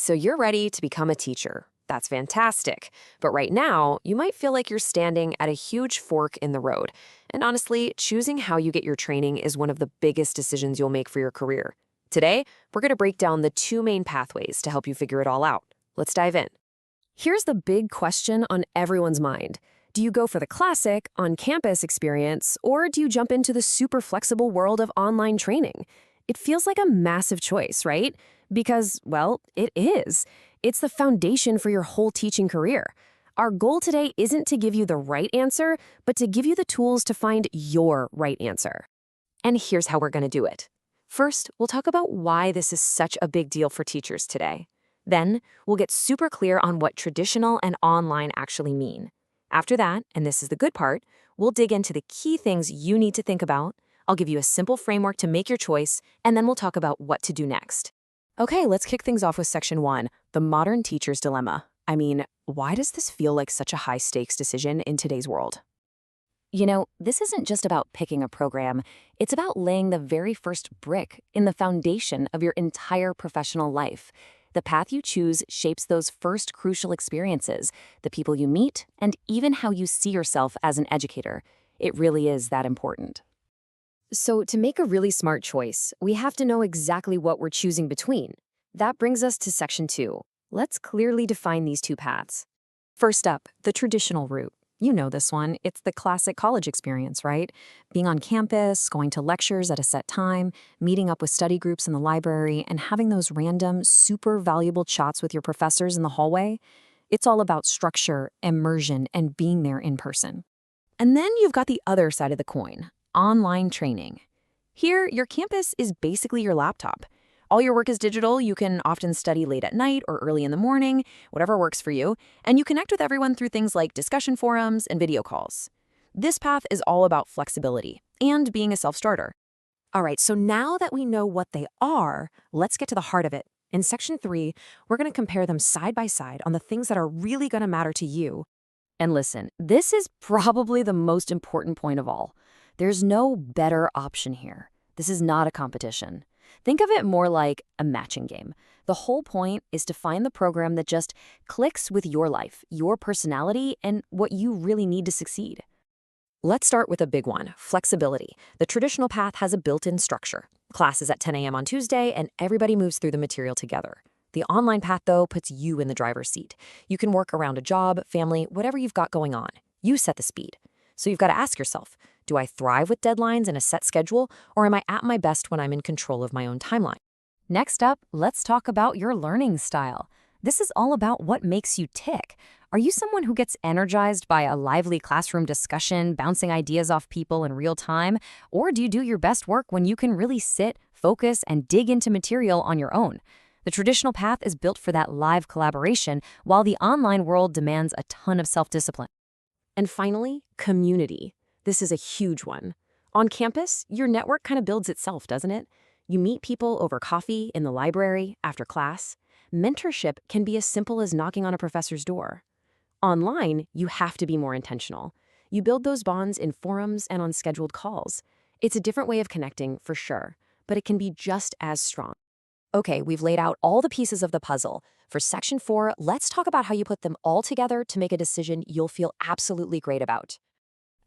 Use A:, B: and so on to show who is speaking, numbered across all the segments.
A: So you're ready to become a teacher. That's fantastic. But right now, you might feel like you're standing at a huge fork in the road. And honestly, choosing how you get your training is one of the biggest decisions you'll make for your career. Today, we're going to break down the two main pathways to help you figure it all out. Let's dive in. Here's the big question on everyone's mind. Do you go for the classic, on-campus experience, or do you jump into the super flexible world of online training? It feels like a massive choice, right? Because, well, it is. It's the foundation for your whole teaching career. Our goal today isn't to give you the right answer, but to give you the tools to find your right answer. And here's how we're going to do it. First, we'll talk about why this is such a big deal for teachers today. Then, we'll get super clear on what traditional and online actually mean. After that, and this is the good part, we'll dig into the key things you need to think about. I'll give you a simple framework to make your choice, and then we'll talk about what to do next. Okay, let's kick things off with Section 1, the modern teacher's dilemma. I mean, why does this feel like such a high-stakes decision in today's world?
B: You know, this isn't just about picking a program. It's about laying the very first brick in the foundation of your entire professional life. The path you choose shapes those first crucial experiences, the people you meet, and even how you see yourself as an educator. It really is that important.
A: So to make a really smart choice, we have to know exactly what we're choosing between. That brings us to Section 2. Let's clearly define these two paths. First up, the traditional route. You know this one. It's the classic college experience, right? Being on campus, going to lectures at a set time, meeting up with study groups in the library, and having those random, super valuable chats with your professors in the hallway. It's all about structure, immersion, and being there in person. And then you've got the other side of the coin, online training. Here, your campus is basically your laptop. All your work is digital. You can often study late at night or early in the morning, whatever works for you, and you connect with everyone through things like discussion forums and video calls. This path is all about flexibility and being a self-starter. All right, so now that we know what they are, let's get to the heart of it. In Section 3, we're going to compare them side by side on the things that are really going to matter to you. And listen, this is probably the most important point of all. There's no better option here. This is not a competition. Think of it more like a matching game. The whole point is to find the program that just clicks with your life, your personality, and what you really need to succeed. Let's start with a big one, flexibility. The traditional path has a built-in structure. Class is at 10 a.m. on Tuesday, and everybody moves through the material together. The online path, though, puts you in the driver's seat. You can work around a job, family, whatever you've got going on. You set the speed. So you've got to ask yourself, do I thrive with deadlines and a set schedule, or am I at my best when I'm in control of my own timeline?
B: Next up, let's talk about your learning style. This is all about what makes you tick. Are you someone who gets energized by a lively classroom discussion, bouncing ideas off people in real time? Or do you do your best work when you can really sit, focus, and dig into material on your own? The traditional path is built for that live collaboration, while the online world demands a ton of self-discipline.
A: And finally, community. This is a huge one. On campus, your network kind of builds itself, doesn't it? You meet people over coffee, in the library, after class. Mentorship can be as simple as knocking on a professor's door. Online, you have to be more intentional. You build those bonds in forums and on scheduled calls. It's a different way of connecting, for sure, but it can be just as strong. Okay, we've laid out all the pieces of the puzzle. For Section 4, let's talk about how you put them all together to make a decision you'll feel absolutely great about.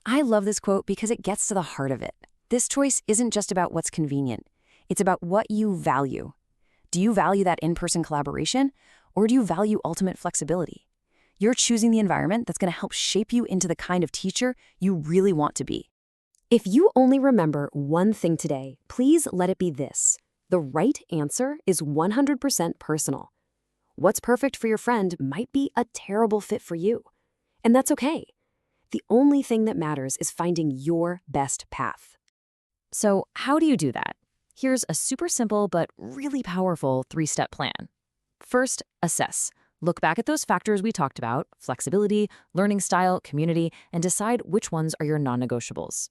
A: I love this quote because it gets to the heart of it. This choice isn't just about what's convenient. It's about what you value. Do you value that in-person collaboration, or do you value ultimate flexibility? You're choosing the environment that's going to help shape you into the kind of teacher you really want to be. If you only remember one thing today, please let it be this. The right answer is 100% personal. What's perfect for your friend might be a terrible fit for you. And that's okay. The only thing that matters is finding your best path. So how do you do that? Here's a super simple but really powerful 3-step plan. First, assess. Look back at those factors we talked about, flexibility, learning style, community, and decide which ones are your non-negotiables.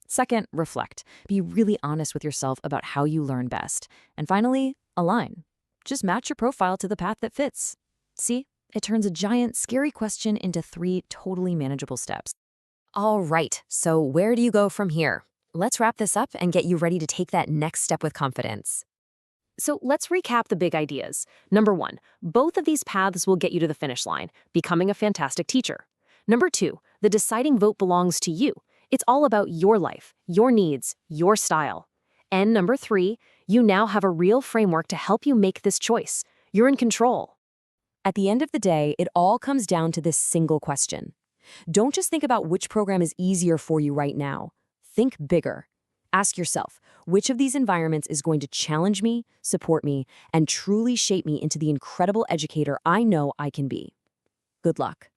A: Second, reflect. Be really honest with yourself about how you learn best. And finally, align. Just match your profile to the path that fits. See, it turns a giant, scary question into 3 totally manageable steps. All right, so where do you go from here? Let's wrap this up and get you ready to take that next step with confidence. So let's recap the big ideas. Number one, both of these paths will get you to the finish line, becoming a fantastic teacher. Number two, the deciding vote belongs to you. It's all about your life, your needs, your style. And number three, you now have a real framework to help you make this choice. You're in control.
B: At the end of the day, it all comes down to this single question. Don't just think about which program is easier for you right now. Think bigger. Ask yourself, which of these environments is going to challenge me, support me, and truly shape me into the incredible educator I know I can be? Good luck.